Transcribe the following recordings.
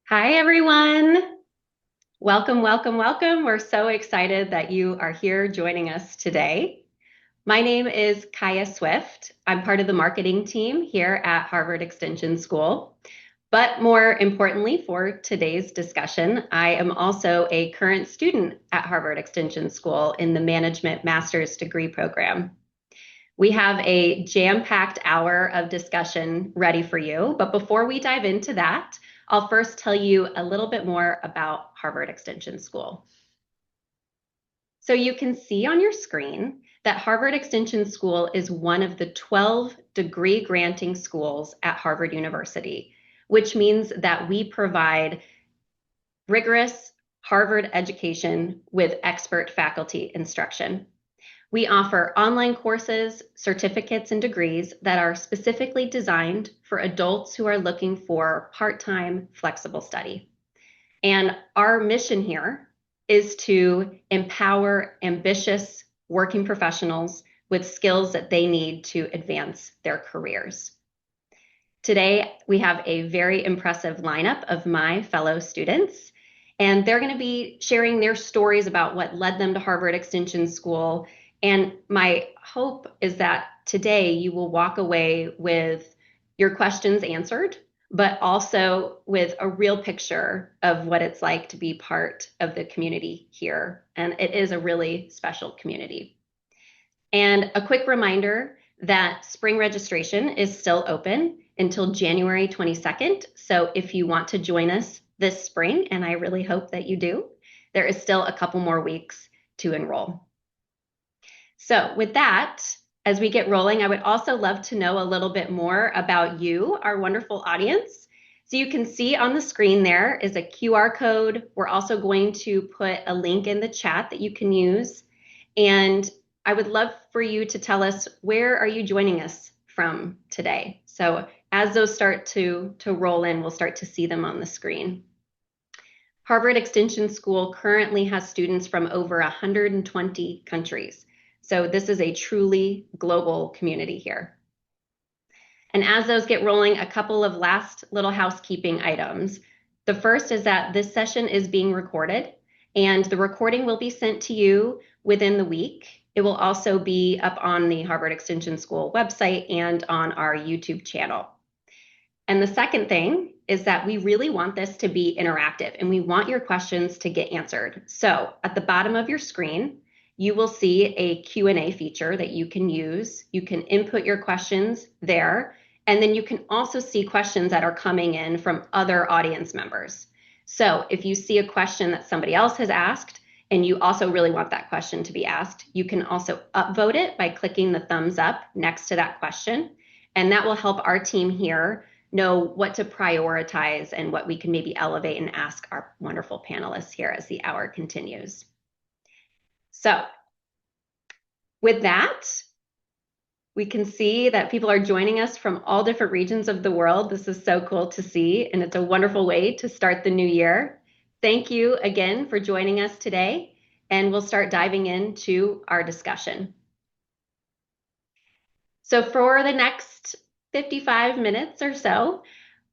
Hi, everyone. Welcome, welcome, welcome. We're so excited that you are here joining us today. My name is Kaya Swift. I'm part of the marketing team here at Harvard Extension School. But more importantly, for today's discussion, I am also a current student at Harvard Extension School in the Management Master's Degree Program. We have a jam-packed hour of discussion ready for you. But before we dive into that, I'll first tell you a little bit more about Harvard Extension School. So you can see on your screen that Harvard Extension School is one of the 12 degree granting schools at Harvard University, which means that we provide rigorous Harvard education with expert faculty instruction. We offer online courses, certificates, and degrees that are specifically designed for adults who are looking for part-time flexible study. And our mission here is to empower ambitious working professionals with skills that they need to advance their careers. Today, we have a very impressive lineup of my fellow students, and they're going to be sharing their stories about what led them to Harvard Extension School. And my hope is that today you will walk away with your questions answered, but also with a real picture of what it's like to be part of the community here. And it is a really special community. And a quick reminder that spring registration is still open until January 22nd. So if you want to join us this spring, and I really hope that you do, there is still a couple more weeks to enroll. So with that, as we get rolling, I would also love to know a little bit more about you, our wonderful audience. So you can see on the screen there is a QR code. We're also going to put a link in the chat that you can use. And I would love for you to tell us, where are you joining us from today? So as those start to roll in, we'll start to see them on the screen. Harvard Extension School currently has students from over 120 countries. So this is a truly global community here. And as those get rolling, a couple of last little housekeeping items. The first is that this session is being recorded, and the recording will be sent to you within the week. It will also be up on the Harvard Extension School website and on our YouTube channel. And the second thing is that we really want this to be interactive, and we want your questions to get answered. So at the bottom of your screen, you will see a Q&A feature that you can use. You can input your questions there, and then you can also see questions that are coming in from other audience members. So if you see a question that somebody else has asked, and you also really want that question to be asked, you can also upvote it by clicking the thumbs up next to that question, and that will help our team here know what to prioritize and what we can maybe elevate and ask our wonderful panelists here as the hour continues. So with that, we can see that people are joining us from all different regions of the world. This is so cool to see, and it's a wonderful way to start the new year. Thank you again for joining us today, and we'll start diving into our discussion. So for the next 55 minutes or so,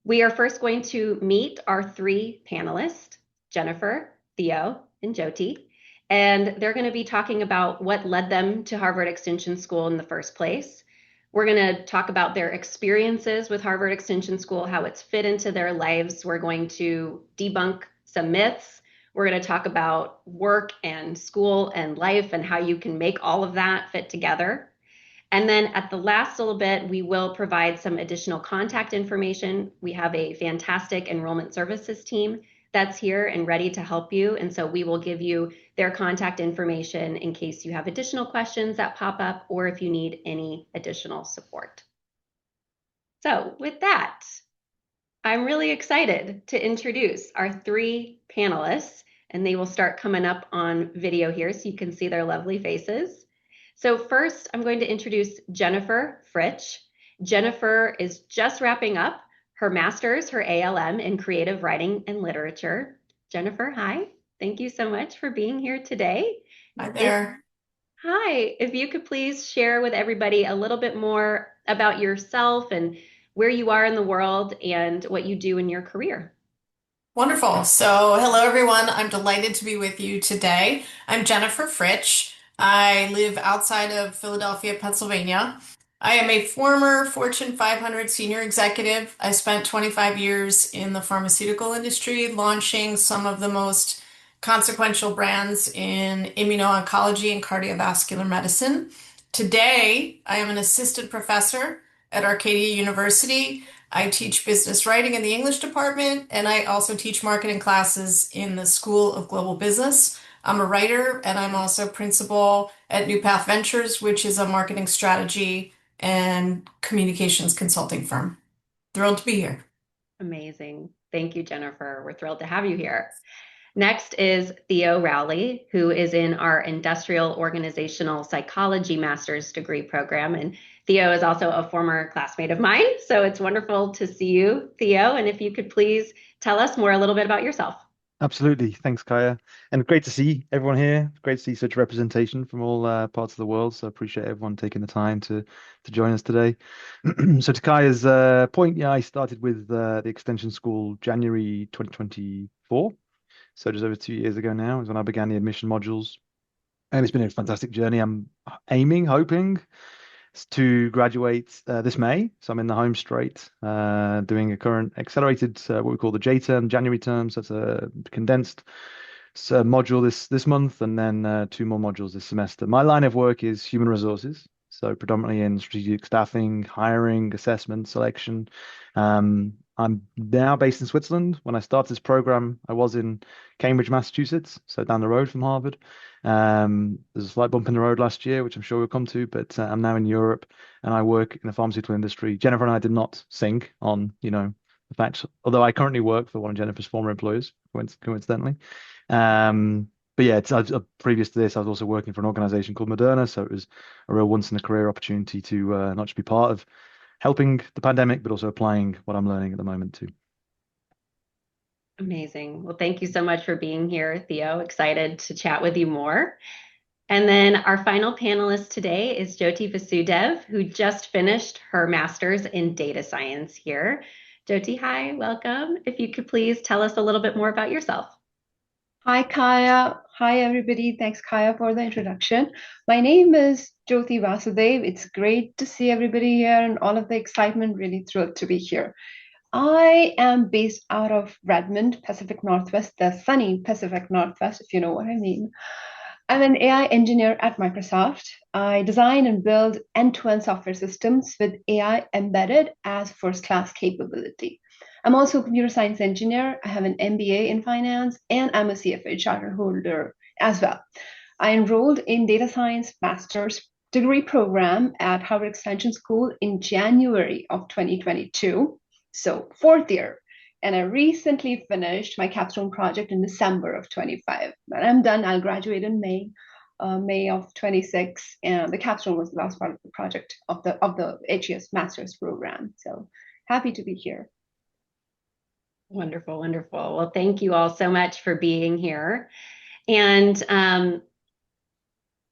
we are first going to meet our three panelists, Jennifer, Theo, and Jyoti, and they're going to be talking about what led them to Harvard Extension School in the first place. We're going to talk about their experiences with Harvard Extension School, how it's fit into their lives. We're going to debunk some myths. We're going to talk about work and school and life and how you can make all of that fit together. And then at the last little bit, we will provide some additional contact information. We have a fantastic enrollment services team that's here and ready to help you. And so we will give you their contact information in case you have additional questions that pop up or if you need any additional support. So with that, I'm really excited to introduce our three panelists, and they will start coming up on video here so you can see their lovely faces. So first, I'm going to introduce Jennifer Fritsch. Jennifer is just wrapping up her master's, her ALM in creative writing and literature. Jennifer, hi. Thank you so much for being here today. Hi there. Hi, if you could please share with everybody a little bit more about yourself and where you are in the world and what you do in your career. Wonderful. So, hello everyone. I'm delighted to be with you today. I'm Jennifer Fritsch. I live outside of Philadelphia, Pennsylvania. I am a former Fortune 500 senior executive. I spent 25 years in the pharmaceutical industry, launching some of the most consequential brands in immuno-oncology and cardiovascular medicine. Today, I am an assistant professor at Arcadia University. I teach business writing in the English department, and I also teach marketing classes in the School of Global Business. I'm a writer, and I'm also principal at New Path Ventures, which is a marketing strategy and communications consulting firm. Thrilled to be here. Amazing. Thank you, Jennifer. We're thrilled to have you here. Next is Theo Rowley, who is in our Industrial Organizational Psychology Master's Degree program. And Theo is also a former classmate of mine. So it's wonderful to see you, Theo. And if you could please tell us more a little bit about yourself. Absolutely. Thanks, Kaya. And great to see everyone here. Great to see such representation from all parts of the world. So I appreciate everyone taking the time to join us today. So to Kaya's point, yeah, I started with the Extension School January 2024. So just over 2 years ago now is when I began the admission modules. And it's been a fantastic journey. I'm hoping to graduate this May. So I'm in the home straight, doing a current accelerated, what we call the J term, January term. So it's a condensed module this month, and then two more modules this semester. My line of work is human resources, so predominantly in strategic staffing, hiring, assessment, selection. I'm now based in Switzerland. When I started this program, I was in Cambridge, Massachusetts, so down the road from Harvard. There's a slight bump in the road last year, which I'm sure we'll come to, but I'm now in Europe and I work in the pharmaceutical industry. Jennifer and I did not sync on, the fact, although I currently work for one of Jennifer's former employers, coincidentally. But yeah, previous to this, I was also working for an organization called Moderna, so it was a real once in a career opportunity to not just be part of helping the pandemic, but also applying what I'm learning at the moment too. Amazing. Well, thank you so much for being here, Theo. Excited to chat with you more. And then our final panelist today is Jyoti Vasudev, who just finished her master's in data science here. Jyoti, hi, welcome. If you could please tell us a little bit more about yourself. Hi, Kaya. Hi, everybody. Thanks, Kaya, for the introduction. My name is Jyoti Vasudev. It's great to see everybody here and all of the excitement. Really thrilled to be here. I am based out of Redmond, Pacific Northwest, the sunny Pacific Northwest, if you know what I mean. I'm an AI engineer at Microsoft. I design and build end-to-end software systems with AI embedded as first-class capability. I'm also a computer science engineer. I have an MBA in finance, and I'm a CFA charter holder as well. I enrolled in data science master's degree program at Harvard Extension School in January of 2022. So fourth year. And I recently finished my capstone project in December of 25. When I'm done, I'll graduate in May of 26. And the capstone was the last part of the project of the HES master's program. So happy to be here. Wonderful, wonderful. Well, thank you all so much for being here. And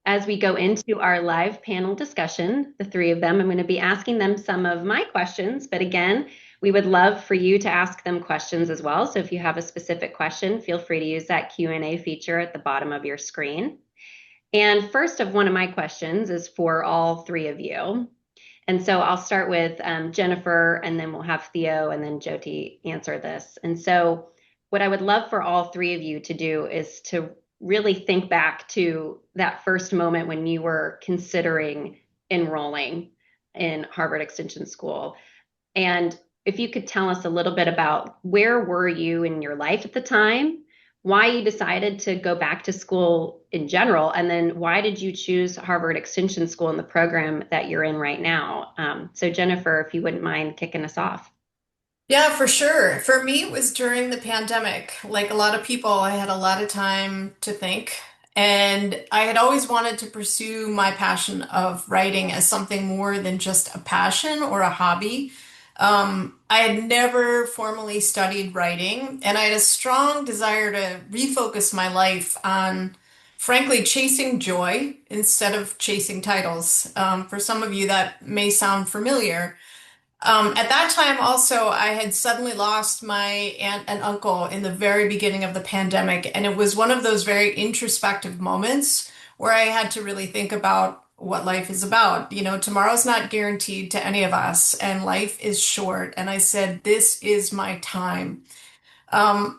as we go into our live panel discussion, the three of them, I'm going to be asking them some of my questions. But again, we would love for you to ask them questions as well. So if you have a specific question, feel free to use that Q&A feature at the bottom of your screen. And first of one of my questions is for all three of you. And so I'll start with Jennifer, and then we'll have Theo and then Jyoti answer this. And so what I would love for all three of you to do is to really think back to that first moment when you were considering enrolling in Harvard Extension School. And if you could tell us a little bit about where were you in your life at the time, why you decided to go back to school in general, and then why did you choose Harvard Extension School in the program that you're in right now? So Jennifer, if you wouldn't mind kicking us off. Yeah, for sure. For me, it was during the pandemic. Like a lot of people, I had a lot of time to think. And I had always wanted to pursue my passion of writing as something more than just a passion or a hobby. I had never formally studied writing, and I had a strong desire to refocus my life on, frankly, chasing joy instead of chasing titles. For some of you, that may sound familiar. At that time, also, I had suddenly lost my aunt and uncle in the very beginning of the pandemic, and it was one of those very introspective moments where I had to really think about what life is about. You know, tomorrow's not guaranteed to any of us, and life is short. And I said, this is my time.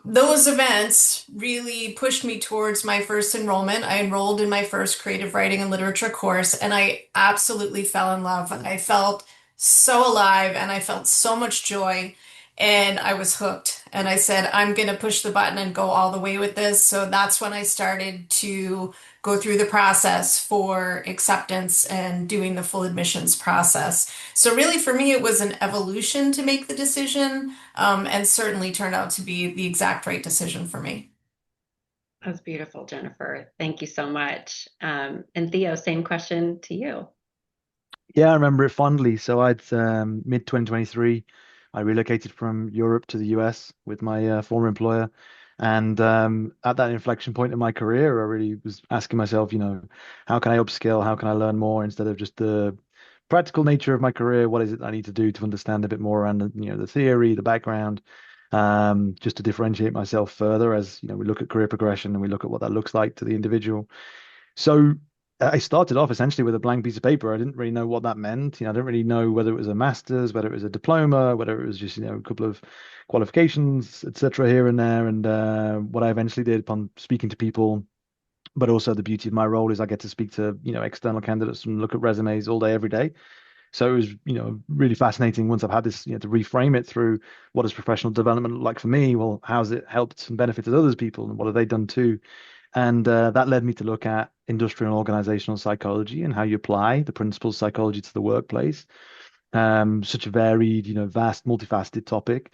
Those events really pushed me towards my first enrollment. I enrolled in my first creative writing and literature course, and I absolutely fell in love. I felt so alive and I felt so much joy, and I was hooked. And I said, I'm going to push the button and go all the way with this. So that's when I started to go through the process for acceptance and doing the full admissions process. So, really, for me, it was an evolution to make the decision and certainly turned out to be the exact right decision for me. That's beautiful, Jennifer. Thank you so much. And Theo, same question to you. Yeah, I remember it fondly. So I'd mid 2023, I relocated from Europe to the US with my former employer. And at that inflection point in my career, I really was asking myself, how can I upskill? How can I learn more instead of just the practical nature of my career? What is it I need to do to understand a bit more around the theory, the background, just to differentiate myself further as, we look at career progression and we look at what that looks like to the individual. So I started off essentially with a blank piece of paper. I didn't really know what that meant. I didn't really know whether it was a master's, whether it was a diploma, whether it was just, a couple of qualifications, etc. here and there. And what I eventually did upon speaking to people, but also the beauty of my role is I get to speak to, external candidates and look at resumes all day, every day. So it was, really fascinating once I've had this, to reframe it through what does professional development look like for me? Well, how's it helped and benefited other people and what have they done too? And that led me to look at industrial and organizational psychology and how you apply the principles of psychology to the workplace. Such a varied, vast, multifaceted topic.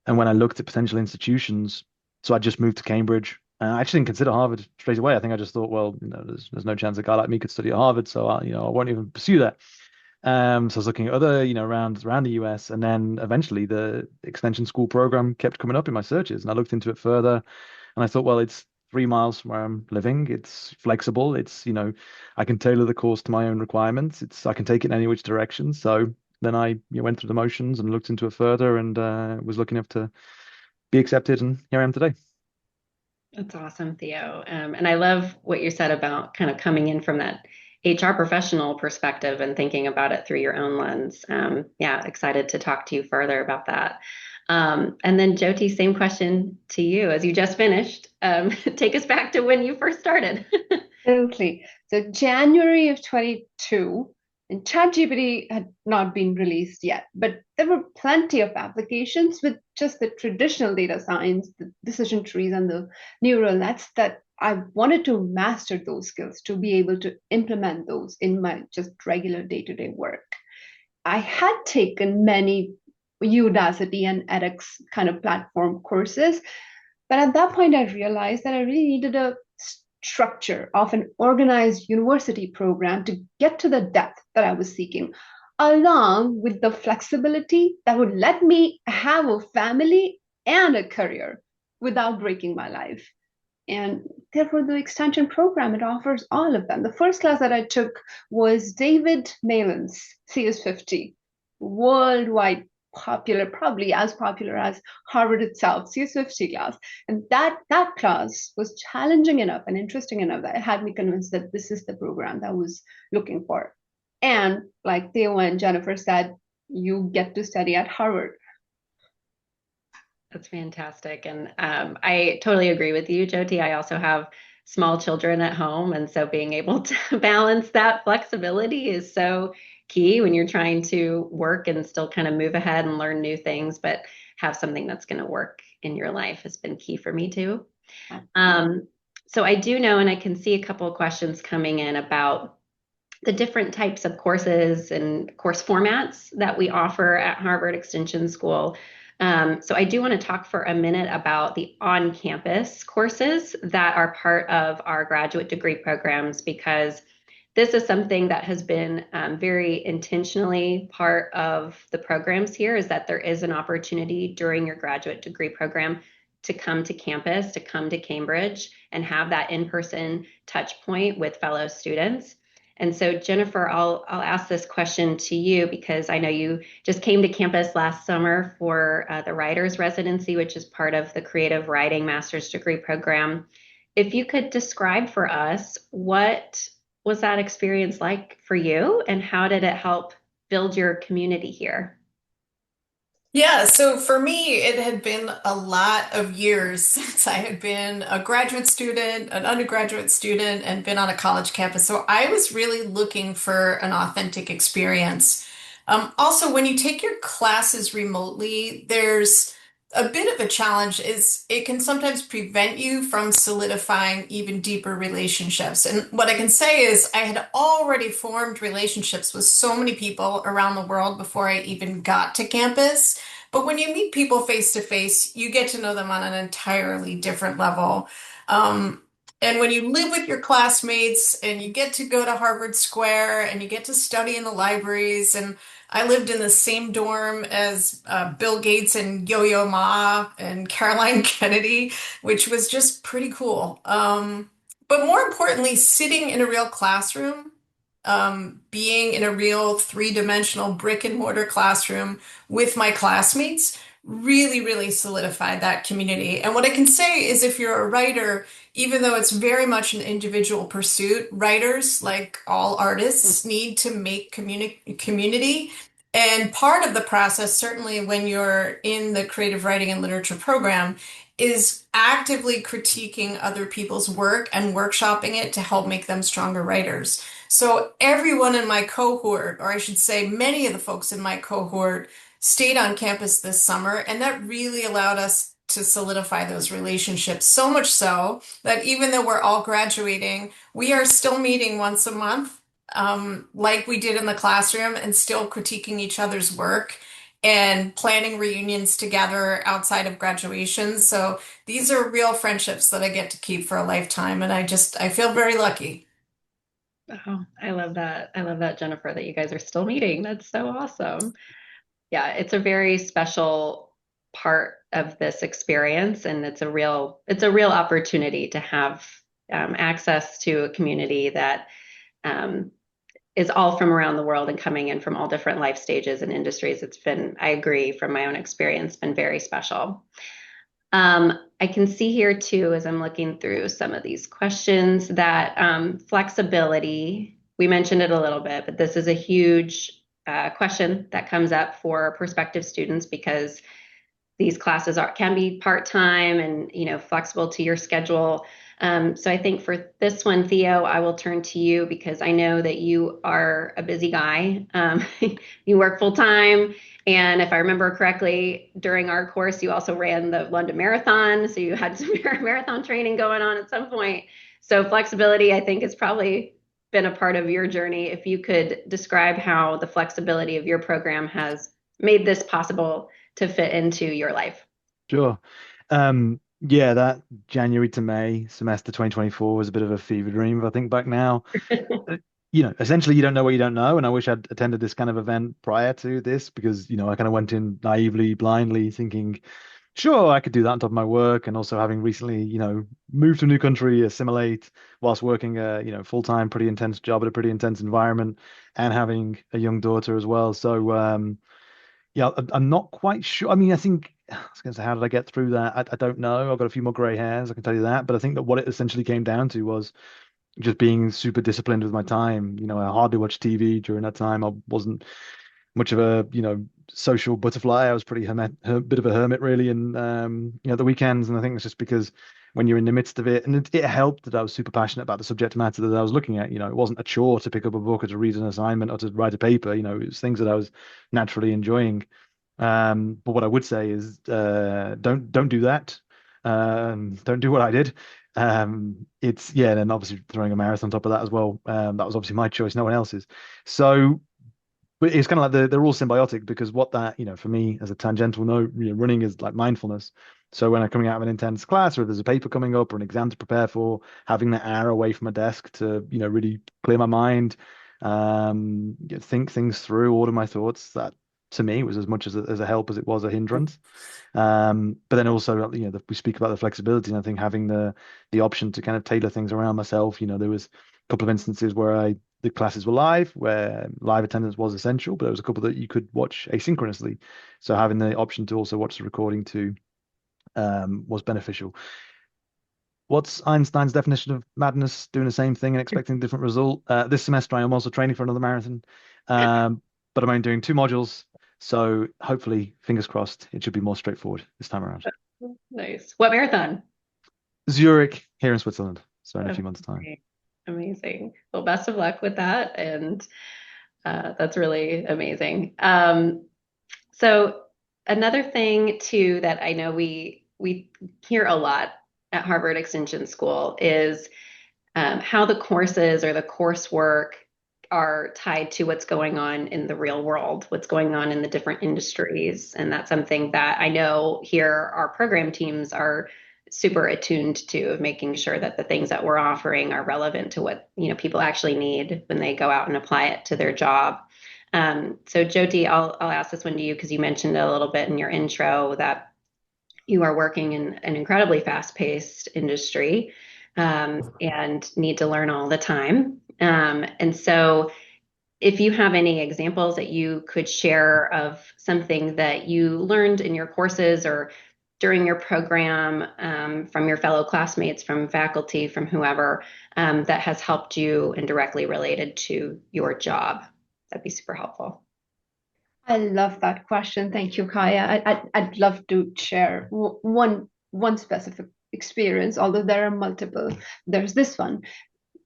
And when I looked at potential institutions, so I just moved to Cambridge. I actually didn't consider Harvard straight away. I think I just thought, well, there's no chance a guy like me could study at Harvard, so I won't even pursue that. So I was looking at other, around the US, and then eventually the extension school program kept coming up in my searches, and I looked into it further, and I thought, well, it's 3 miles from where I'm living. It's flexible. It's, I can tailor the course to my own requirements. I can take it in any which direction. So then I went through the motions and looked into it further, and was lucky enough to be accepted, and here I am today. That's awesome, Theo. And I love what you said about kind of coming in from that HR professional perspective and thinking about it through your own lens. Yeah, excited to talk to you further about that. And then Jyoti, same question to you as you just finished. Take us back to when you first started. Absolutely. So January of 22, and ChatGPT had not been released yet, but there were plenty of applications with just the traditional data science, the decision trees, and the neural nets that I wanted to master those skills to be able to implement those in my just regular day-to-day work. I had taken many Udacity and edX kind of platform courses, but at that point, I realized that I really needed a structure of an organized university program to get to the depth that I was seeking, along with the flexibility that would let me have a family and a career without breaking my life. And therefore, the extension program, it offers all of them. The first class that I took was David Malin's CS50, worldwide popular, probably as popular as Harvard itself, CS50 class. And that class was challenging enough and interesting enough that it had me convinced that this is the program that I was looking for. And like Theo and Jennifer said, you get to study at Harvard. That's fantastic. And I totally agree with you, Jyoti. I also have small children at home. And so being able to balance that flexibility is so key when you're trying to work and still kind of move ahead and learn new things, but have something that's going to work in your life has been key for me too. So I do know, and I can see a couple of questions coming in about the different types of courses and course formats that we offer at Harvard Extension School. So I do want to talk for a minute about the on-campus courses that are part of our graduate degree programs, because this is something that has been very intentionally part of the programs here, is that there is an opportunity during your graduate degree program to come to campus, to come to Cambridge and have that in-person touch point with fellow students. And so, Jennifer, I'll ask this question to you because I know you just came to campus last summer for the writer's residency, which is part of the creative writing master's degree program. If you could describe for us what was that experience like for you, and how did it help build your community here? Yeah, so for me, it had been a lot of years since I had been a graduate student, an undergraduate student, and been on a college campus. So I was really looking for an authentic experience. Also, when you take your classes remotely, there's a bit of a challenge is it can sometimes prevent you from solidifying even deeper relationships. And what I can say is I had already formed relationships with so many people around the world before I even got to campus. But when you meet people face to face, you get to know them on an entirely different level. Um, and when you live with your classmates and you get to go to Harvard Square and you get to study in the libraries, and I lived in the same dorm as Bill Gates and Yo-Yo Ma and Caroline Kennedy, which was just pretty cool. But more importantly, sitting in a real classroom, being in a real three-dimensional brick and mortar classroom with my classmates really, really solidified that community. And what I can say is if you're a writer, even though it's very much an individual pursuit, writers, like all artists, need to make community. And part of the process, certainly when you're in the creative writing and literature program, is actively critiquing other people's work and workshopping it to help make them stronger writers. So everyone in my cohort, or I should say many of the folks in my cohort, stayed on campus this summer, and that really allowed us to solidify those relationships. So much so that even though we're all graduating, we are still meeting once a month, like we did in the classroom, and still critiquing each other's work and planning reunions together outside of graduation. So these are real friendships that I get to keep for a lifetime, and I feel very lucky. Oh, I love that. I love that, Jennifer, that you guys are still meeting. That's so awesome. Yeah, it's a very special part of this experience, and it's a real opportunity to have access to a community that um, is all from around the world and coming in from all different life stages and industries. It's been, I agree from my own experience, been very special. I can see here too, as I'm looking through some of these questions, that flexibility, we mentioned it a little bit, but this is a huge question that comes up for prospective students because these classes can be part-time and flexible to your schedule. So I think for this one, Theo, I will turn to you because I know that you are a busy guy. You work full time, and if I remember correctly, during our course, you also ran the London Marathon, so you had some marathon training going on at some point. So flexibility, I think, has probably been a part of your journey. If you could describe how the flexibility of your program has made this possible to fit into your life. Sure. Yeah, that January to May semester 2024 was a bit of a fever dream, if I think back now. Uh, essentially, you don't know what you don't know. And I wish I'd attended this kind of event prior to this because, I kind of went in naively, blindly, thinking, sure, I could do that on top of my work. And also having recently, moved to a new country, assimilate whilst working a, full-time, pretty intense job at a pretty intense environment and having a young daughter as well. So, yeah, I'm not quite sure. I mean, I was going to say, how did I get through that? I don't know. I've got a few more grey hairs, I can tell you that. But I think that what it essentially came down to was just being super disciplined with my time. I hardly watched TV during that time. I wasn't much of a, social butterfly. I was pretty bit of a hermit really, and the weekends. And I think it's just because when you're in the midst of it, and it helped that I was super passionate about the subject matter that I was looking at. It wasn't a chore to pick up a book or to read an assignment or to write a paper. It was things that I was naturally enjoying. But what I would say is, don't do that. Don't do what I did. It's yeah, and then obviously throwing a marathon on top of that as well. That was obviously my choice, no one else's. So, but it's kind of like they're all symbiotic because what that, for me as a tangential note, running is like mindfulness. So when I'm coming out of an intense class or if there's a paper coming up or an exam to prepare for, having that hour away from my desk to, really clear my mind, think things through, order my thoughts, that to me was as much as a help as it was a hindrance. But then also, we speak about the flexibility, and I think having the option to kind of tailor things around myself. There was a couple of instances where I the classes were live, where live attendance was essential, but there was a couple that you could watch asynchronously. So having the option to also watch the recording too was beneficial. What's Einstein's definition of madness? Doing the same thing and expecting a different result. This semester, I am also training for another marathon, but I'm only doing 2 modules. So hopefully, fingers crossed, it should be more straightforward this time around. Nice. What marathon? Zurich here in Switzerland. So in a Oh, few months' time. great. Amazing. Well, best of luck with that. And that's really amazing. So another thing too that I know we hear a lot at Harvard Extension School is how the courses or the coursework are tied to what's going on in the real world, what's going on in the different industries. And that's something that I know here our program teams are super attuned to, of making sure that the things that we're offering are relevant to what, people actually need when they go out and apply it to their job. So Jyoti, I'll ask this one to you because you mentioned a little bit in your intro that you are working in an incredibly fast-paced industry and need to learn all the time. And so if you have any examples that you could share of something that you learned in your courses or during your program from your fellow classmates, from faculty, from whoever, that has helped you and directly related to your job, that'd be super helpful. I love that question. Thank you, Kaya. I'd love to share one specific experience, although there are multiple. There's this one.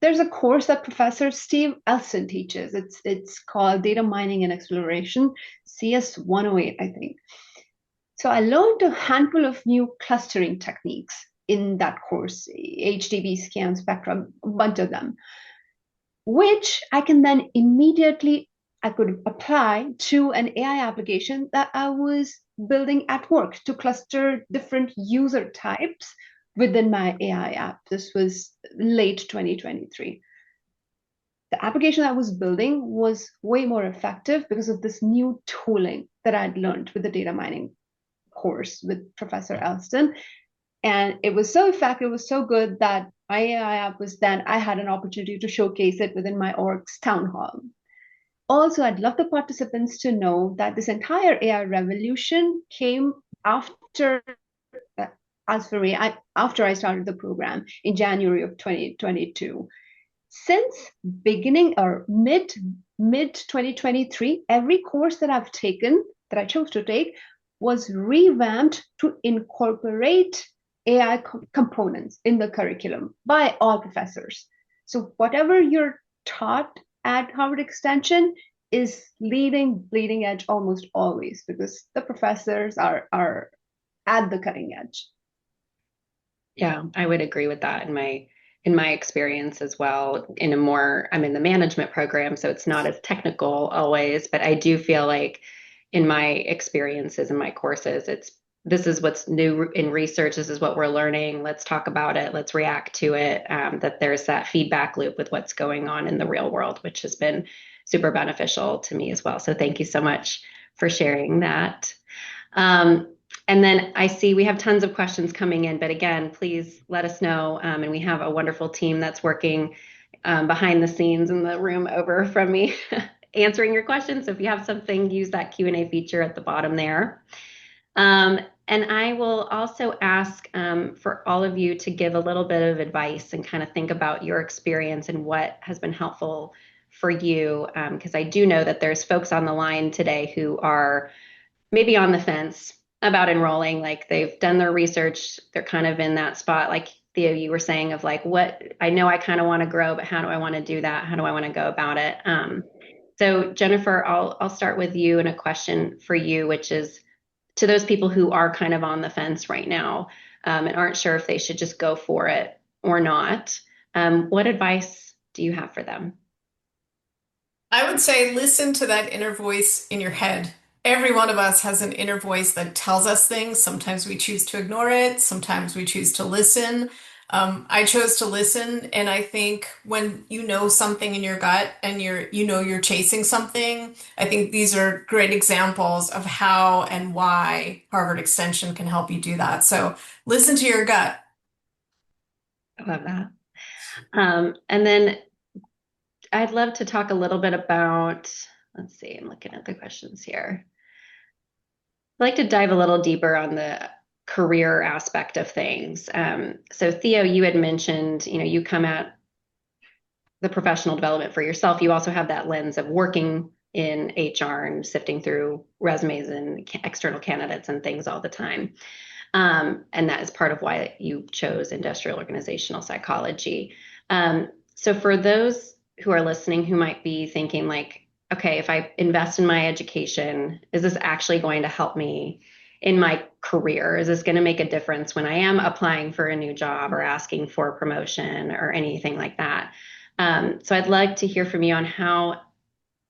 There's a course that Professor Steve Elson teaches. It's called Data Mining and Exploration, CS 108, I think. So I learned a handful of new clustering techniques in that course, HDB, scan, spectrum, a bunch of them, which I can then immediately I could apply to an AI application that I was building at work to cluster different user types within my AI app. This was late 2023. The application I was building was way more effective because of this new tooling that I'd learned with the data mining course with Professor Elston. And it was so effective, it was so good that my AI app was then, I had an opportunity to showcase it within my org's town hall. Also, I'd love the participants to know that this entire AI revolution came after, as for me, after I started the program in January of 2022. Since beginning or mid 2023, every course that I've taken, that I chose to take, was revamped to incorporate AI components in the curriculum by all professors. So whatever you're taught at Harvard Extension is bleeding edge almost always, because the professors are at the cutting edge. Yeah, I would agree with that in my experience as well. I'm in the management program, so it's not as technical always, but I do feel like in my experiences in my courses, this is what's new in research. This is what we're learning. Let's talk about it. Let's react to it. That there's that feedback loop with what's going on in the real world, which has been super beneficial to me as well. So thank you so much for sharing that. And then I see we have tons of questions coming in, but again, please let us know. And we have a wonderful team that's working behind the scenes in the room over from me answering your questions. So if you have something, use that Q&A feature at the bottom there. And I will also ask for all of you to give a little bit of advice and kind of think about your experience and what has been helpful for you. Because I do know that there's folks on the line today who are maybe on the fence about enrolling, like they've done their research, they're kind of in that spot, like Theo, you were saying, of like, what, I know I kind of want to grow, but how do I want to do that? How do I want to go about it? So Jennifer, I'll start with you and a question for you, which is to those people who are kind of on the fence right now and aren't sure if they should just go for it or not. What advice do you have for them? I would say listen to that inner voice in your head. Every one of us has an inner voice that tells us things. Sometimes we choose to ignore it. Sometimes we choose to listen. I chose to listen, and I think when you know something in your gut and you're chasing something, I think these are great examples of how and why Harvard Extension can help you do that. So listen to your gut. I love that. And then I'd love to talk a little bit about, let's see, I'm looking at the questions here. I'd like to dive a little deeper on the career aspect of things. So Theo, you had mentioned, you come at the professional development for yourself. You also have that lens of working in HR and sifting through resumes and external candidates and things all the time. And that is part of why you chose industrial organizational psychology. So for those who are listening who might be thinking like, okay, if I invest in my education, is this actually going to help me in my career? Is this going to make a difference when I am applying for a new job or asking for a promotion or anything like that? So I'd like to hear from you on how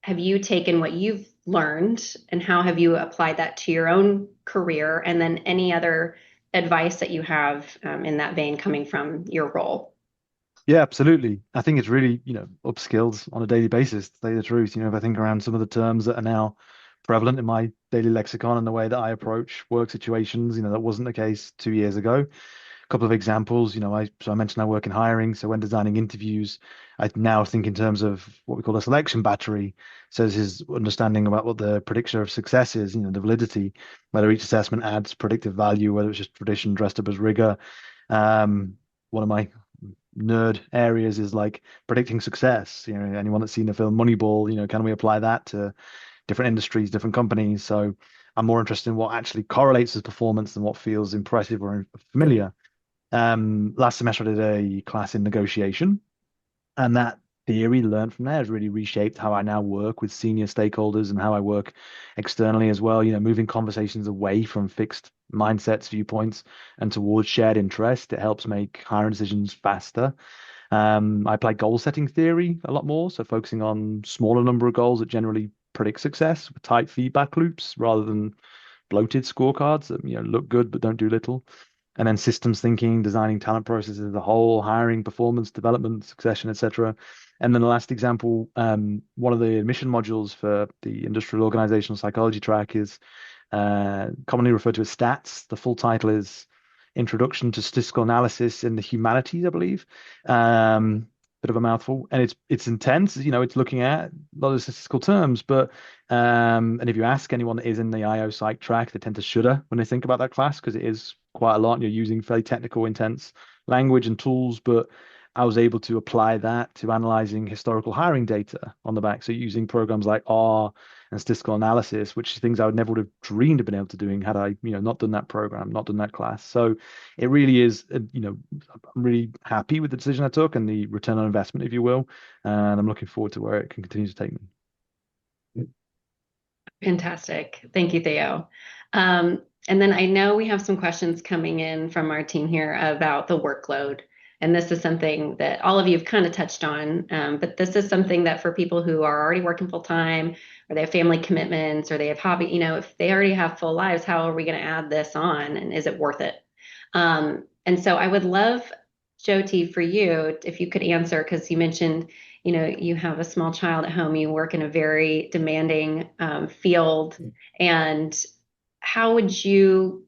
have you taken what you've learned and how have you applied that to your own career, and then any other advice that you have in that vein coming from your role. Yeah, absolutely. I think it's really, upskilled on a daily basis, to tell you the truth. If I think around some of the terms that are now prevalent in my daily lexicon and the way that I approach work situations, that wasn't the case 2 years ago. A couple of examples, I mentioned I work in hiring. So when designing interviews, I now think in terms of what we call a selection battery. So this is understanding about what the prediction of success is, the validity, whether each assessment adds predictive value, whether it's just tradition dressed up as rigor. One of my nerd areas is like predicting success. Anyone that's seen the film Moneyball, can we apply that to different industries, different companies? So I'm more interested in what actually correlates with performance than what feels impressive or familiar. Last semester I did a class in negotiation, and that theory learned from there has really reshaped how I now work with senior stakeholders and how I work externally as well. Moving conversations away from fixed mindsets, viewpoints, and towards shared interest. It helps make hiring decisions faster. I apply goal setting theory a lot more, so focusing on smaller number of goals that generally predict success with tight feedback loops rather than bloated scorecards that look good but don't do little. And then systems thinking, designing talent processes as a whole, hiring, performance, development, succession, etc. And then the last example, one of the admission modules for the industrial organizational psychology track is commonly referred to as stats. The full title is Introduction to Statistical Analysis in the Humanities, I believe. Bit of a mouthful, and it's intense. It's looking at a lot of statistical terms, but and if you ask anyone that is in the IO psych track, they tend to shudder when they think about that class because it is quite a lot, and you're using fairly technical, intense language and tools. But I was able to apply that to analyzing historical hiring data on the back. So using programs like R and statistical analysis, which are things I would never would have dreamed of being able to doing had I, not done that program, not done that class. So it really is, I'm really happy with the decision I took and the return on investment, if you will. And I'm looking forward to where it can continue to take me. Fantastic. Thank you, Theo. And then I know we have some questions coming in from our team here about the workload. And this is something that all of you have kind of touched on, but this is something that for people who are already working full time, or they have family commitments, or they have hobby, if they already have full lives, how are we going to add this on, and is it worth it? And so I would love, Jyoti, for you, if you could answer, because you mentioned, you have a small child at home, you work in a very demanding field, and how would you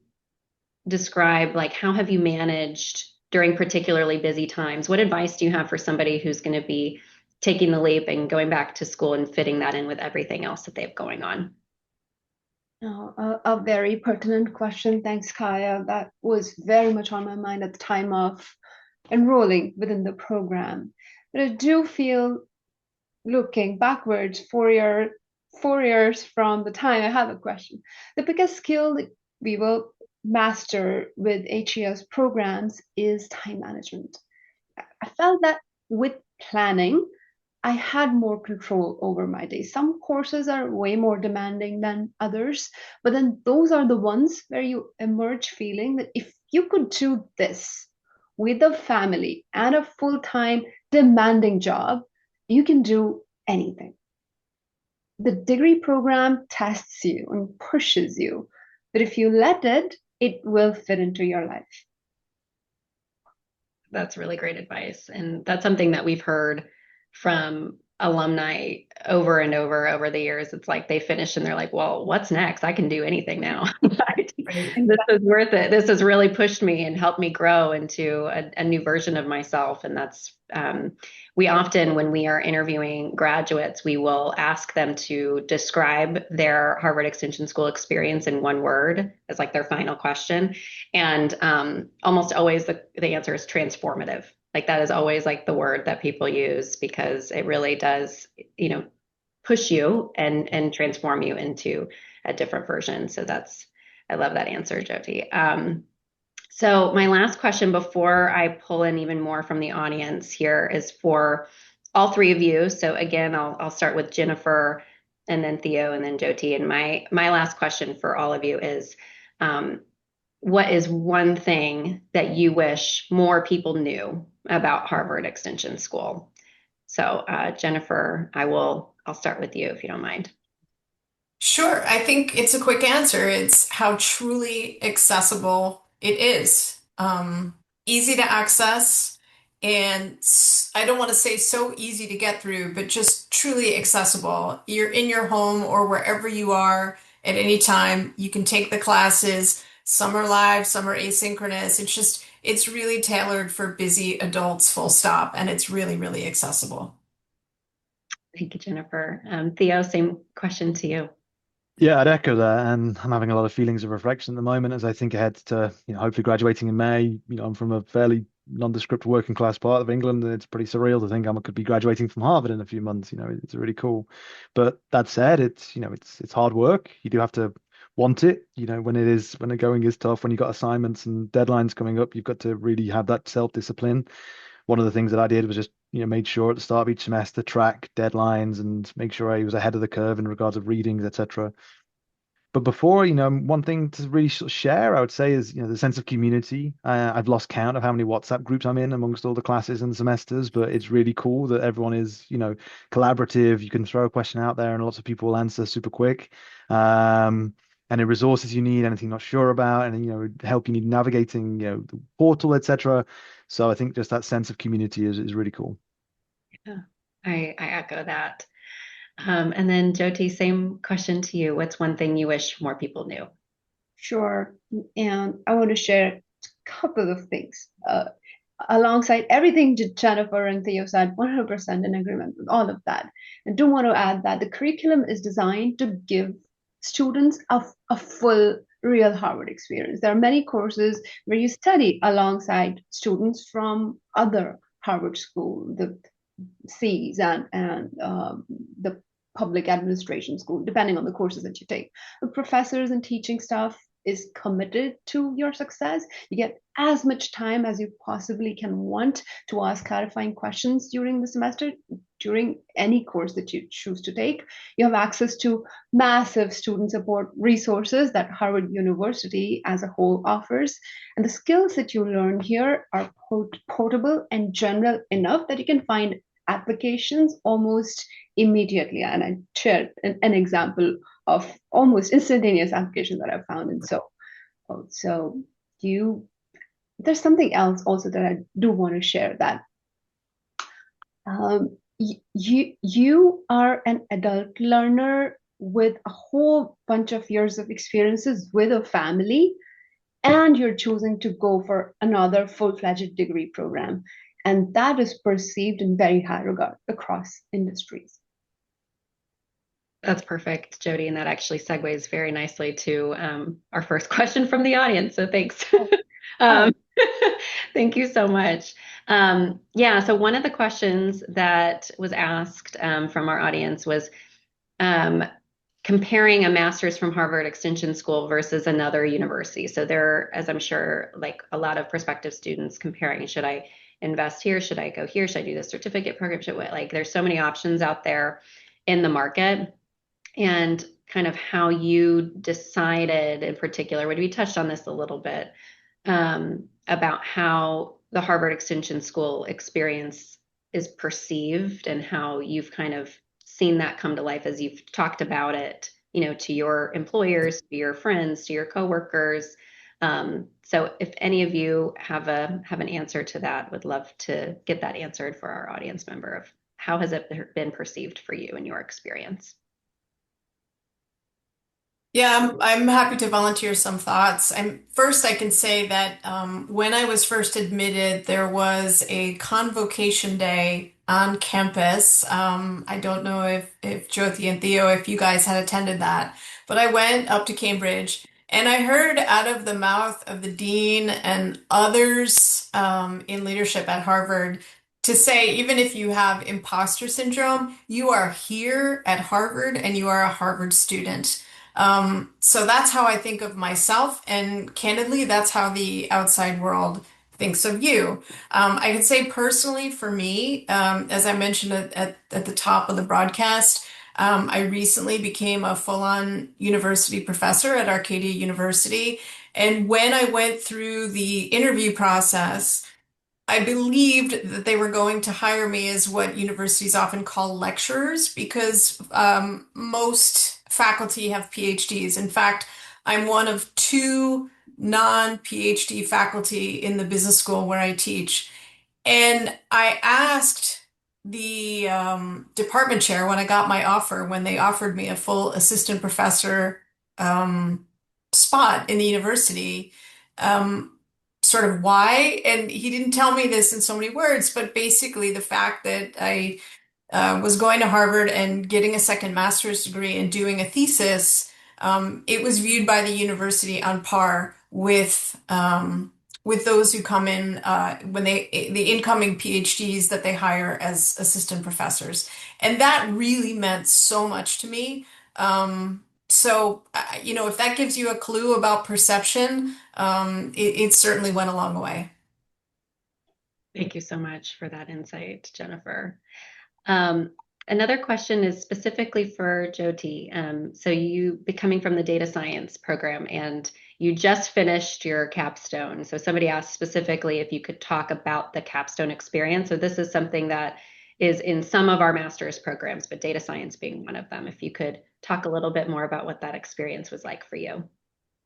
describe, like, how have you managed during particularly busy times? What advice do you have for somebody who's going to be taking the leap and going back to school and fitting that in with everything else that they have going on? A very pertinent question. Thanks, Kaya. That was very much on my mind at the time of enrolling within the program. But I do feel, looking backwards 4 years from the time I have a question, the biggest skill that we will master with HES programs is time management. I felt that with planning, I had more control over my day. Some courses are way more demanding than others, but then those are the ones where you emerge feeling that if you could do this with a family and a full-time demanding job, you can do anything. The degree program tests you and pushes you, but if you let it, it will fit into your life. That's really great advice. And that's something that we've heard from alumni over and over the years. It's like they finish and they're like, well, what's next? I can do anything now. Right? This is worth it. This has really pushed me and helped me grow into a new version of myself. And that's we often, when we are interviewing graduates, we will ask them to describe their Harvard Extension School experience in one word as like their final question. And almost always the answer is transformative. Like that is always like the word that people use because it really does, you know, push you and transform you into a different version. So I love that answer, Jyoti. So my last question before I pull in even more from the audience here is for all three of you. So again, I'll start with Jennifer and then Theo and then Jyoti. And my last question for all of you is, what is one thing that you wish more people knew about Harvard Extension School? So Jennifer, I'll start with you if you don't mind. Sure. I think it's a quick answer. It's how truly accessible it is. Easy to access, and I don't want to say so easy to get through, but just truly accessible. You're in your home or wherever you are at any time. You can take the classes. Some are live, some are asynchronous. It's really tailored for busy adults, full stop, and it's really, really accessible. Thank you, Jennifer. Theo, same question to you. Yeah, I'd echo that, and I'm having a lot of feelings of reflection at the moment as I think ahead to, hopefully graduating in May. I'm from a fairly nondescript working class part of England, and it's pretty surreal to think I could be graduating from Harvard in a few months. It's really cool. But that said, it's hard work. You do have to want it. When the going is tough, when you've got assignments and deadlines coming up, you've got to really have that self-discipline. One of the things that I did was just, made sure at the start of each semester track deadlines and make sure I was ahead of the curve in regards of readings, etc. But before, one thing to really sort of share, I would say, is the sense of community. I've lost count of how many WhatsApp groups I'm in amongst all the classes and semesters, but it's really cool that everyone is, collaborative. You can throw a question out there, and lots of people will answer super quick. Any resources you need, anything not sure about, and help you need navigating, the portal, etc. So I think just that sense of community is really cool. Yeah, I echo that. And then Jyoti, same question to you. What's one thing you wish more people knew? Sure. And I want to share a couple of things. Alongside everything Jennifer and Theo said, 100% in agreement with all of that. And do want to add that the curriculum is designed to give students a full real Harvard experience. There are many courses where you study alongside students from other Harvard school, the C's and the public administration school, depending on the courses that you take. The professors and teaching staff is committed to your success. You get as much time as you possibly can want to ask clarifying questions during the semester, during any course that you choose to take. You have access to massive student support resources that Harvard University as a whole offers. And the skills that you learn here are portable and general enough that you can find applications almost immediately. And I shared an example of almost instantaneous applications that I've found. And so there's something else also that I do want to share, that you are an adult learner with a whole bunch of years of experiences with a family, and you're choosing to go for another full-fledged degree program. And that is perceived in very high regard across industries. That's perfect, Jyoti, and that actually segues very nicely to our first question from the audience. So thanks. Thank you so much. Yeah, so one of the questions that was asked from our audience was comparing a master's from Harvard Extension School versus another university. So there, as I'm sure, like a lot of prospective students comparing, should I invest here? Should I go here? Should I do the certificate program? There's so many options out there in the market. And kind of how you decided in particular, we touched on this a little bit, about how the Harvard Extension School experience is perceived and how you've kind of seen that come to life as you've talked about it, to your employers, to your friends, to your coworkers. So if any of you have an answer to that, would love to get that answered for our audience member of how has it been perceived for you in your experience? Yeah, I'm happy to volunteer some thoughts. First, I can say that when I was first admitted, there was a convocation day on campus. I don't know if Jyoti and Theo, if you guys had attended that, but I went up to Cambridge and I heard out of the mouth of the dean and others in leadership at Harvard to say, even if you have imposter syndrome, you are here at Harvard and you are a Harvard student. So that's how I think of myself, and candidly, that's how the outside world thinks of you. I could say personally for me, as I mentioned at the top of the broadcast, I recently became a full-on university professor at Arcadia University. And when I went through the interview process, I believed that they were going to hire me as what universities often call lecturers because most faculty have PhDs. In fact, I'm one of two non-PhD faculty in the business school where I teach. And I asked the department chair when I got my offer, when they offered me a full assistant professor um, spot in the university, um, sort of why. And he didn't tell me this in so many words, but basically the fact that I was going to Harvard and getting a second master's degree and doing a thesis, it was viewed by the university on par with those who come in when the incoming PhDs that they hire as assistant professors, and that really meant so much to me. If that gives you a clue about perception, it certainly went a long way. Thank you so much for that insight, Jennifer. Um, Another question is specifically for Jyoti. So you coming from the data science program and you just finished your capstone. So somebody asked specifically if you could talk about the capstone experience. So this is something that is in some of our master's programs, but data science being one of them. If you could talk a little bit more about what that experience was like for you.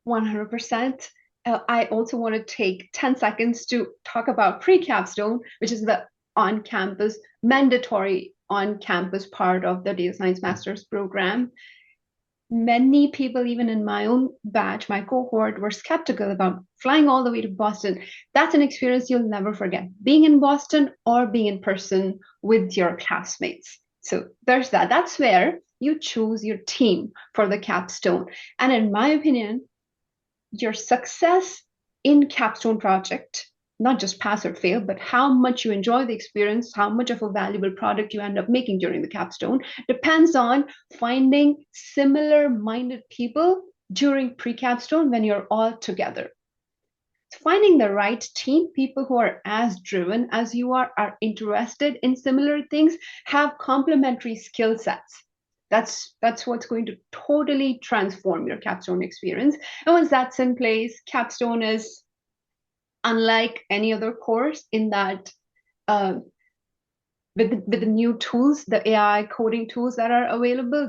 100%. I also want to take 10 seconds to talk about pre-capstone, which is the on-campus, mandatory on-campus part of the data science master's program. Many people, even in my own batch, my cohort, were skeptical about flying all the way to Boston. That's an experience you'll never forget, being in Boston or being in person with your classmates. So there's that. That's where you choose your team for the capstone. And in my opinion, your success in capstone project, not just pass or fail, but how much you enjoy the experience, how much of a valuable product you end up making during the capstone, depends on finding similar minded people during pre-capstone when you're all together. Finding the right team, people who are as driven as you are interested in similar things, have complementary skill sets. That's what's going to totally transform your capstone experience. And once that's in place, capstone is unlike any other course in that with the new tools, the AI coding tools that are available,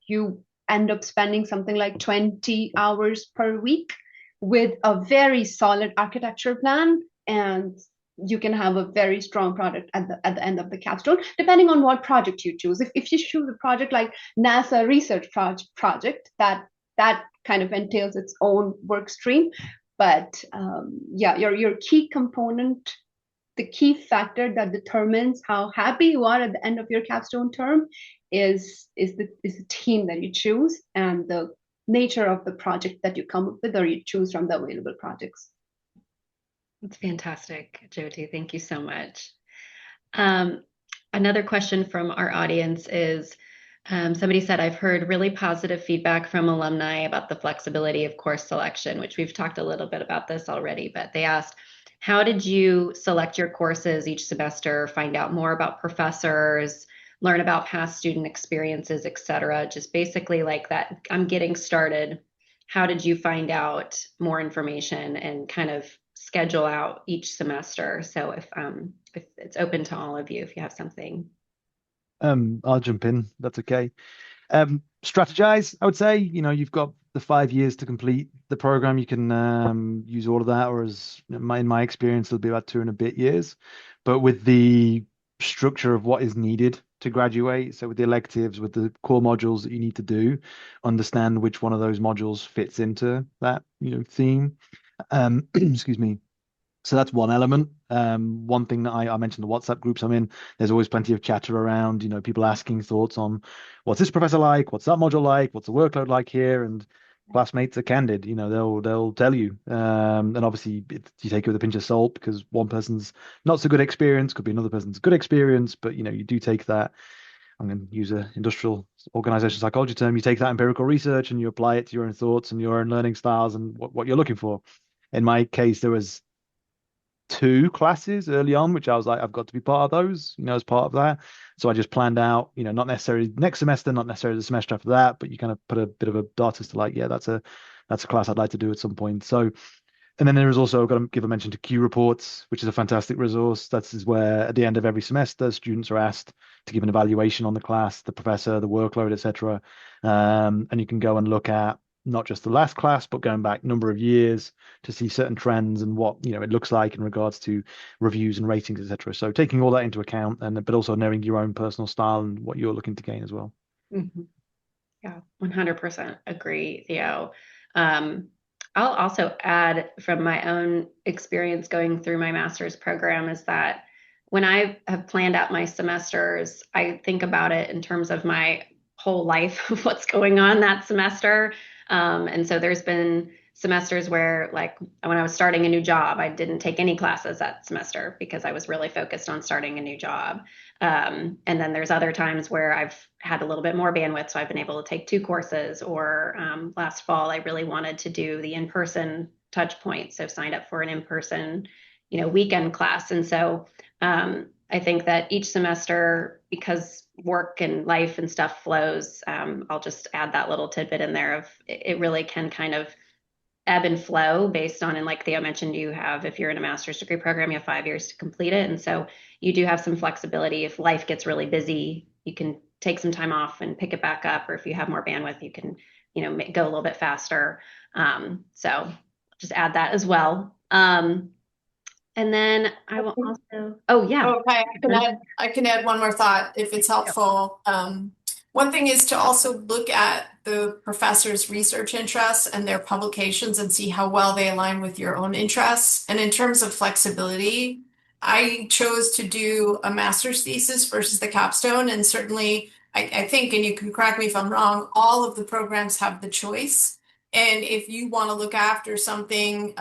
you end up spending something like 20 hours per week with a very solid architecture plan, and you can have a very strong product at the end of the capstone, depending on what project you choose. If you choose a project like NASA research project, that kind of entails its own work stream. But your key component, the key factor that determines how happy you are at the end of your capstone term is the team that you choose and the nature of the project that you come up with or you choose from the available projects. That's fantastic, Jyoti. Thank you so much. Another question from our audience is, somebody said, I've heard really positive feedback from alumni about the flexibility of course selection, which we've talked a little bit about this already, but they asked, how did you select your courses each semester, find out more about professors, learn about past student experiences, et cetera? Just basically like that, I'm getting started. How did you find out more information and kind of schedule out each semester? So if it's open to all of you, if you have something. I'll jump in. That's okay. Strategize, I would say. You've got the 5 years to complete the program. You can use all of that, or in my experience, it'll be about 2 and a bit years. But with the structure of what is needed to graduate, so with the electives, with the core modules that you need to do, understand which one of those modules fits into that theme. Excuse me. So that's one element. One thing that I mentioned the WhatsApp groups I'm in, there's always plenty of chatter around, people asking thoughts on what's this professor like, what's that module like, what's the workload like here, and classmates are candid, they'll tell you. And obviously you take it with a pinch of salt because one person's not so good experience could be another person's good experience, but you do take that. I'm going to use a industrial organization psychology term. You take that empirical research and you apply it to your own thoughts and your own learning styles and what you're looking for. In my case, there was two classes early on, which I was like, I've got to be part of those, as part of that. So I just planned out, not necessarily next semester, not necessarily the semester after that, but you kind of put a bit of a dart as to like, yeah, that's a class I'd like to do at some point. So, and then there is also, I've got to give a mention to Q reports, which is a fantastic resource. That is where at the end of every semester, students are asked to give an evaluation on the class, the professor, the workload, etc. And you can go and look at not just the last class, but going back a number of years to see certain trends and what it looks like in regards to reviews and ratings, etc. So taking all that into account, but also knowing your own personal style and what you're looking to gain as well. Mm-hmm. Yeah, 100% agree, Theo. I'll also add from my own experience going through my master's program is that when I have planned out my semesters, I think about it in terms of my whole life of what's going on that semester. And so there's been semesters where, like, when I was starting a new job, I didn't take any classes that semester because I was really focused on starting a new job. And then there's other times where I've had a little bit more bandwidth, so I've been able to take two courses. Or last fall, I really wanted to do the in-person touch point, so signed up for an in-person, weekend class. And so I think that each semester, because work and life and stuff flows, I'll just add that little tidbit in there of it really can kind of ebb and flow based on, and like Theo mentioned, if you're in a master's degree program, you have 5 years to complete it. And so you do have some flexibility. If life gets really busy, you can take some time off and pick it back up. Or if you have more bandwidth, you can, go a little bit faster. So just add that as well. And then I will also, oh yeah. Okay, I can add one more thought if it's helpful. One thing is to also look at the professor's research interests and their publications and see how well they align with your own interests. And in terms of flexibility, I chose to do a master's thesis versus the capstone. And certainly, I think, and you can correct me if I'm wrong, all of the programs have the choice. And if you want to look after something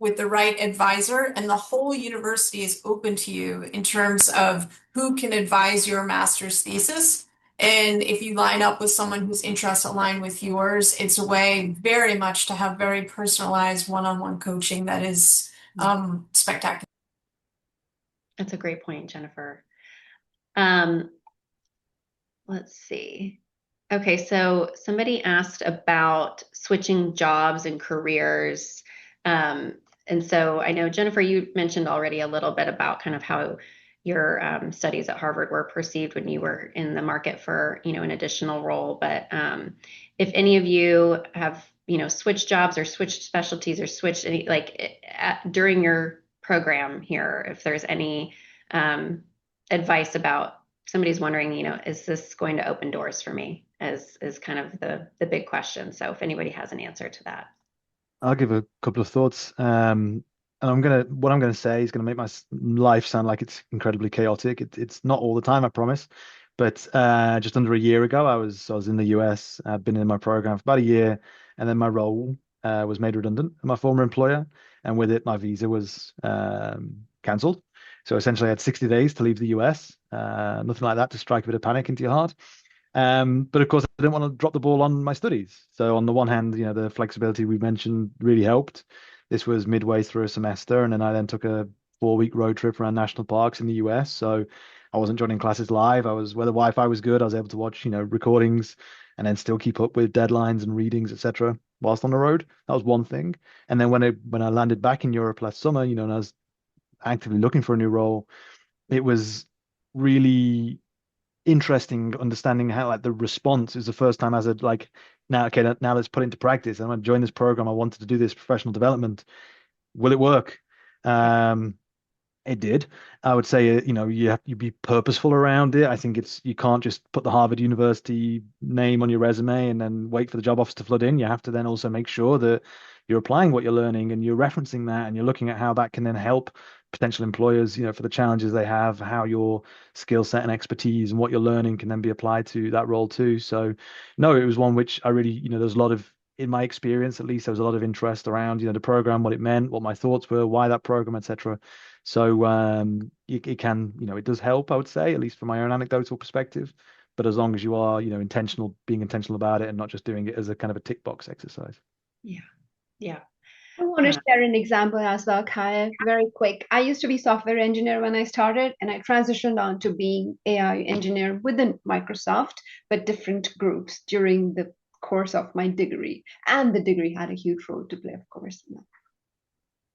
with the right advisor, and the whole university is open to you in terms of who can advise your master's thesis. And if you line up with someone whose interests align with yours, it's a way very much to have very personalized one-on-one coaching that is spectacular. That's a great point, Jennifer. Let's see. Okay, so somebody asked about switching jobs and careers. And so I know, Jennifer, you mentioned already a little bit about kind of how your studies at Harvard were perceived when you were in the market for, an additional role. But if any of you have, switched jobs or switched specialties or switched any, during your program here, if there's any advice about somebody's wondering, is this going to open doors for me? Is kind of the big question. So if anybody has an answer to that. I'll give a couple of thoughts. And what I'm gonna say is gonna make my life sound like it's incredibly chaotic. It's not all the time, I promise. But just under a year ago, I was in the US. I'd been in my program for about a year, and then my role was made redundant at my former employer, and with it, my visa was cancelled. So essentially, I had 60 days to leave the US. Nothing like that to strike a bit of panic into your heart. But of course, I didn't want to drop the ball on my studies. So on the one hand, the flexibility we mentioned really helped. This was midway through a semester, and then I took a 4-week road trip around national parks in the US. So I wasn't joining classes live. Where the Wi-Fi was good, I was able to watch, recordings and then still keep up with deadlines and readings, etc. whilst on the road. That was one thing. And then when I landed back in Europe last summer, and I was actively looking for a new role, it was really interesting understanding how the response is the first time as a now let's put it into practice. I'm going to join this program. I wanted to do this professional development. Will it work? It did. I would say you be purposeful around it. I think you can't just put the Harvard University name on your resume and then wait for the job offers to flood in. You have to then also make sure that you're applying what you're learning and you're referencing that and you're looking at how that can then help potential employers, for the challenges they have, how your skill set and expertise and what you're learning can then be applied to that role too. So no, it was one which I really, there's a lot of, in my experience at least, there was a lot of interest around, the program, what it meant, what my thoughts were, why that program, etc. So it can, it does help, I would say, at least from my own anecdotal perspective. But as long as you are, being intentional about it and not just doing it as a kind of a tick box exercise. Yeah. Yeah. I want to share an example as well, Kaya, very quick. I used to be software engineer when I started, and I transitioned on to being AI engineer within Microsoft, but different groups during the course of my degree. And the degree had a huge role to play, of course.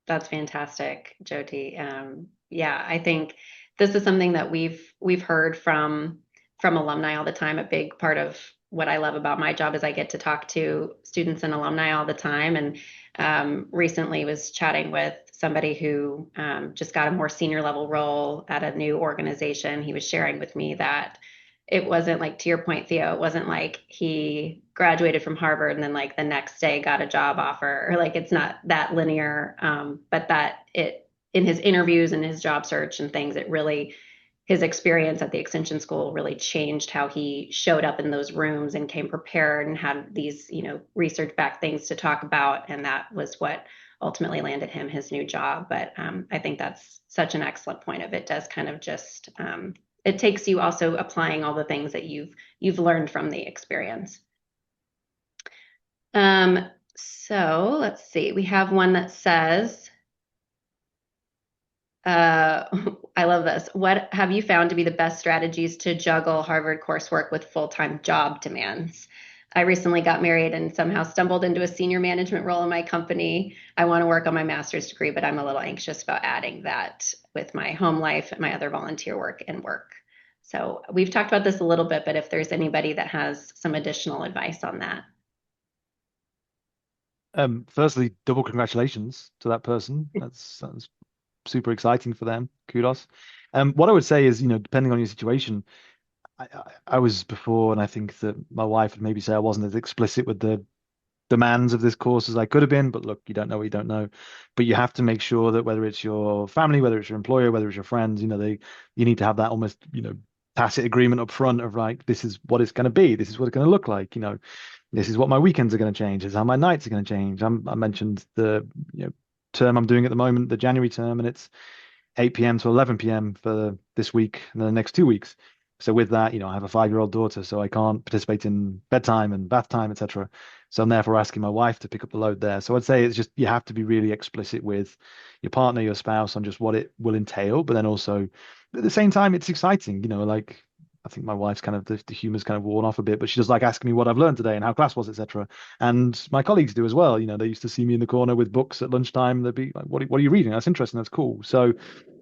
That's fantastic, Jyoti. Yeah, I think this is something that we've heard from alumni all the time. A big part of what I love about my job is I get to talk to students and alumni all the time. And recently was chatting with somebody who just got a more senior level role at a new organization. He was sharing with me that it wasn't like, to your point, Theo, it wasn't like he graduated from Harvard and then like the next day got a job offer, or like it's not that linear. But that it, in his interviews and his job search and things, it really, his experience at the extension school really changed how he showed up in those rooms and came prepared and had these, research backed things to talk about. And that was what ultimately landed him his new job. But I think that's such an excellent point of it does kind of just it takes you also applying all the things that you've learned from the experience. So let's see. We have one that says, I love this. What have you found to be the best strategies to juggle Harvard coursework with full-time job demands? I recently got married and somehow stumbled into a senior management role in my company. I want to work on my master's degree, but I'm a little anxious about adding that with my home life and my other volunteer work and work. So we've talked about this a little bit, but if there's anybody that has some additional advice on that. Firstly, double congratulations to that person. That's super exciting for them. Kudos. What I would say is, depending on your situation, I was before, and I think that my wife would maybe say I wasn't as explicit with the demands of this course as I could have been. But look, you don't know what you don't know. But you have to make sure that whether it's your family, whether it's your employer, whether it's your friends, you need to have that almost, tacit agreement up front of like, this is what it's going to be. This is what it's going to look like. This is what my weekends are going to change. This is how my nights are going to change. I mentioned the term I'm doing at the moment, the January term, and it's 8 p.m. to 11 p.m. for this week and the next 2 weeks. So with that, I have a 5-year-old daughter, so I can't participate in bedtime and bath time, etc. So I'm therefore asking my wife to pick up the load there. So I'd say it's just you have to be really explicit with your partner, your spouse, on just what it will entail. But then also at the same time, it's exciting. Like I think my wife's kind of the humor's kind of worn off a bit, but she does like asking me what I've learned today and how class was, etc. And my colleagues do as well. They used to see me in the corner with books at lunchtime. They'd be like, what are you reading? That's interesting. That's cool. So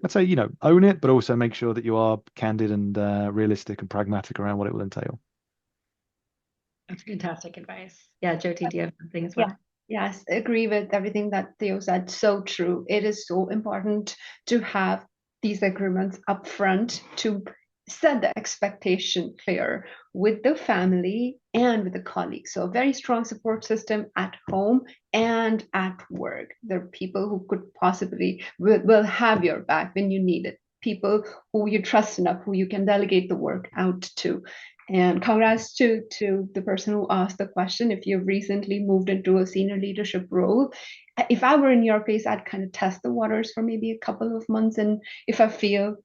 I'd say, own it, but also make sure that you are candid and realistic and pragmatic around what it will entail. That's fantastic advice. Yeah, Jyoti, do you have something as well? Yeah. Yes, agree with everything that Theo said. So true. It is so important to have these agreements up front to set the expectation clear with the family and with the colleagues. So a very strong support system at home and at work. There are people who could possibly will have your back when you need it. People who you trust enough, who you can delegate the work out to. And congrats to the person who asked the question. If you've recently moved into a senior leadership role, if I were in your place, I'd kind of test the waters for maybe a couple of months. And if I feel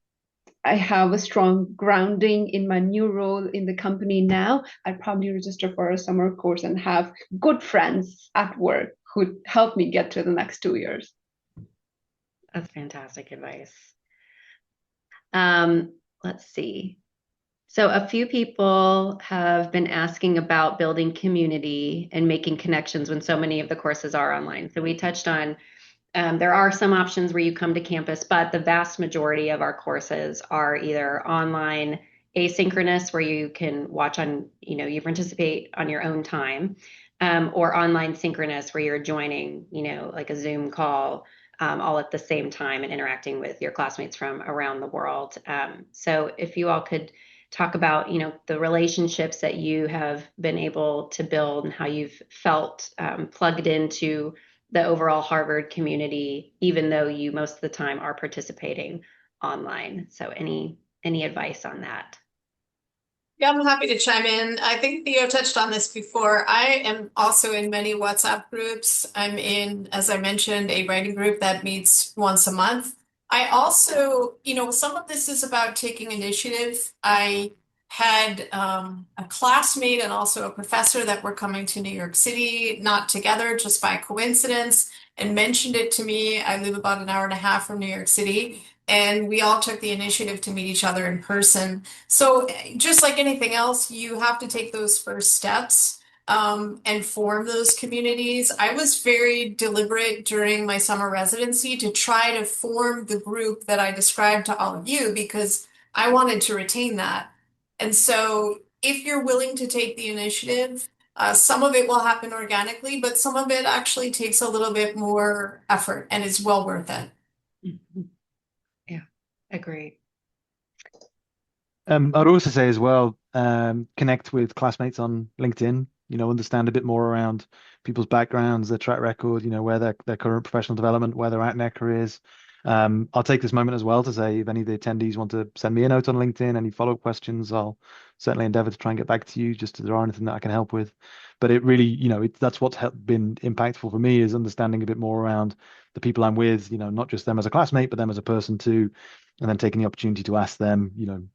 I have a strong grounding in my new role in the company now, I'd probably register for a summer course and have good friends at work who help me get to the next 2 years. That's fantastic advice. Let's see. So a few people have been asking about building community and making connections when so many of the courses are online. So we touched on there are some options where you come to campus, but the vast majority of our courses are either online, asynchronous, where you can watch on, you participate on your own time, or online synchronous, where you're joining, like a Zoom call, all at the same time and interacting with your classmates from around the world. So if you all could talk about, the relationships that you have been able to build and how you've felt plugged into the overall Harvard community, even though you most of the time are participating online. So any advice on that? Yeah, I'm happy to chime in. I think Theo touched on this before. I am also in many WhatsApp groups. I'm in, as I mentioned, a writing group that meets once a month. I also, some of this is about taking initiative. I had a classmate and also a professor that were coming to New York City, not together, just by coincidence, and mentioned it to me. I live about an hour and a half from New York City, and we all took the initiative to meet each other in person. So just like anything else, you have to take those first steps and form those communities. I was very deliberate during my summer residency to try to form the group that I described to all of you because I wanted to retain that. And so if you're willing to take the initiative, some of it will happen organically, but some of it actually takes a little bit more effort and is well worth it. Mhm. Yeah, agreed. I'd also say as well, connect with classmates on LinkedIn, understand a bit more around people's backgrounds, their track record, where their current professional development, where they're at in their careers. I'll take this moment as well to say if any of the attendees want to send me a note on LinkedIn, any follow-up questions, I'll certainly endeavor to try and get back to you just if there are anything that I can help with. But it really, that's what's been impactful for me is understanding a bit more around the people I'm with, not just them as a classmate, but them as a person too, and then taking the opportunity to ask them,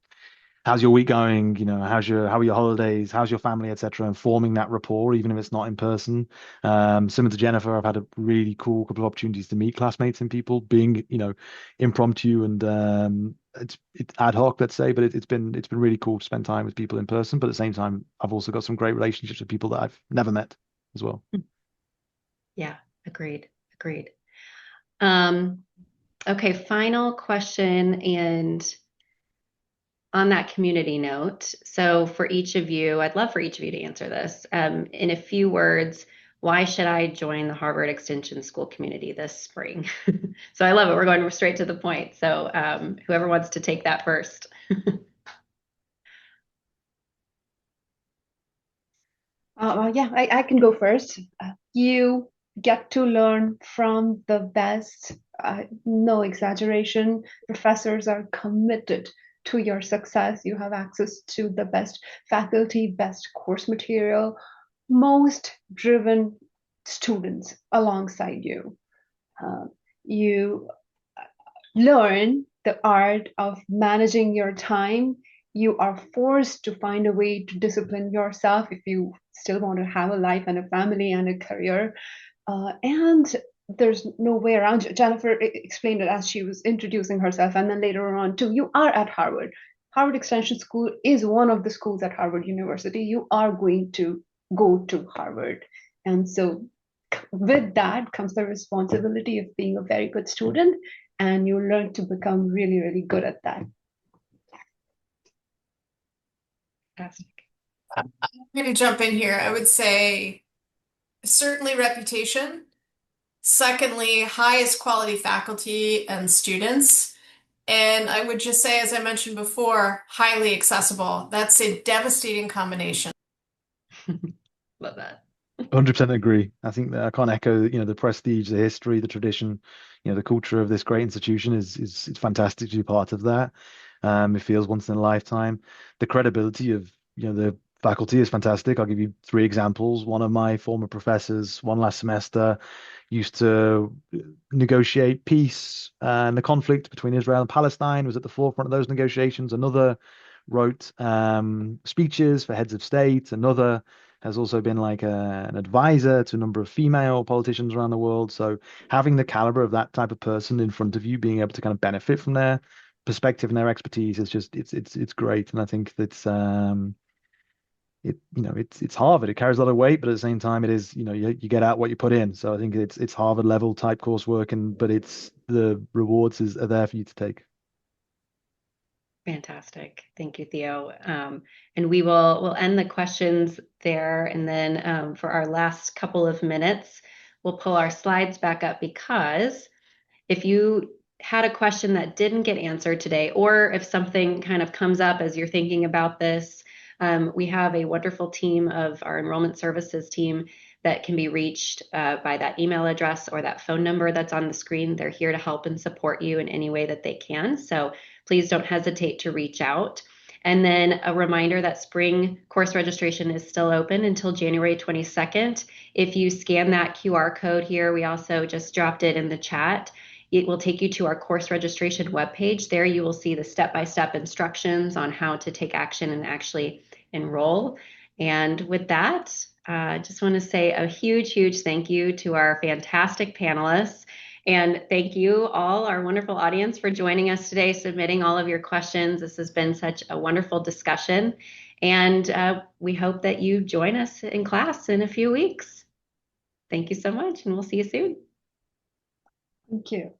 how's your week going? How are your holidays? How's your family, etc. And forming that rapport, even if it's not in person. Similar to Jennifer, I've had a really cool couple of opportunities to meet classmates and people, being impromptu and it's ad hoc, let's say, but it's been really cool to spend time with people in person. But at the same time, I've also got some great relationships with people that I've never met as well. Yeah, agreed. Okay, final question, and on that community note, so for each of you, I'd love for each of you to answer this in a few words. Why should I join the Harvard Extension School community this spring? So I love it. We're going straight to the point. So whoever wants to take that first. Yeah, I can go first. You get to learn from the best, no exaggeration. Professors are committed to your success. You have access to the best faculty, best course material, most driven students alongside you. You learn the art of managing your time. You are forced to find a way to discipline yourself if you still want to have a life and a family and a career. And there's no way around it. Jennifer explained it as she was introducing herself, and then later on, too, you are at Harvard. Harvard Extension School is one of the schools at Harvard University. You are going to go to Harvard. And so with that comes the responsibility of being a very good student, and you learn to become really, really good at that. Fantastic. I'm going to jump in here. I would say certainly reputation. Secondly, highest quality faculty and students. And I would just say, as I mentioned before, highly accessible. That's a devastating combination. Love that. 100% agree. I think that I can't echo, the prestige, the history, the tradition, the culture of this great institution is it's fantastic to be part of that. It feels once in a lifetime. The credibility of, the faculty is fantastic. I'll give you three examples. One of my former professors, one last semester, used to negotiate peace and the conflict between Israel and Palestine, was at the forefront of those negotiations. Another wrote speeches for heads of state. Another has also been like an advisor to a number of female politicians around the world. So having the caliber of that type of person in front of you, being able to kind of benefit from their perspective and their expertise is just it's great. And I think that's it's Harvard. It carries a lot of weight, but at the same time, it is you get out what you put in. So I think it's Harvard level type coursework, but it's the rewards are there for you to take. Fantastic. Thank you, Theo. And we'll end the questions there. And then for our last couple of minutes, we'll pull our slides back up, because if you had a question that didn't get answered today, or if something kind of comes up as you're thinking about this, we have a wonderful team of our enrollment services team that can be reached by that email address or that phone number that's on the screen. They're here to help and support you in any way that they can. So please don't hesitate to reach out. And then a reminder that spring course registration is still open until January 22nd. If you scan that QR code here, we also just dropped it in the chat. It will take you to our course registration webpage. There you will see the step-by-step instructions on how to take action and actually enroll. And with that, I just want to say a huge, huge thank you to our fantastic panelists. And thank you all, our wonderful audience, for joining us today, submitting all of your questions. This has been such a wonderful discussion. And we hope that you join us in class in a few weeks. Thank you so much, and we'll see you soon. Thank you.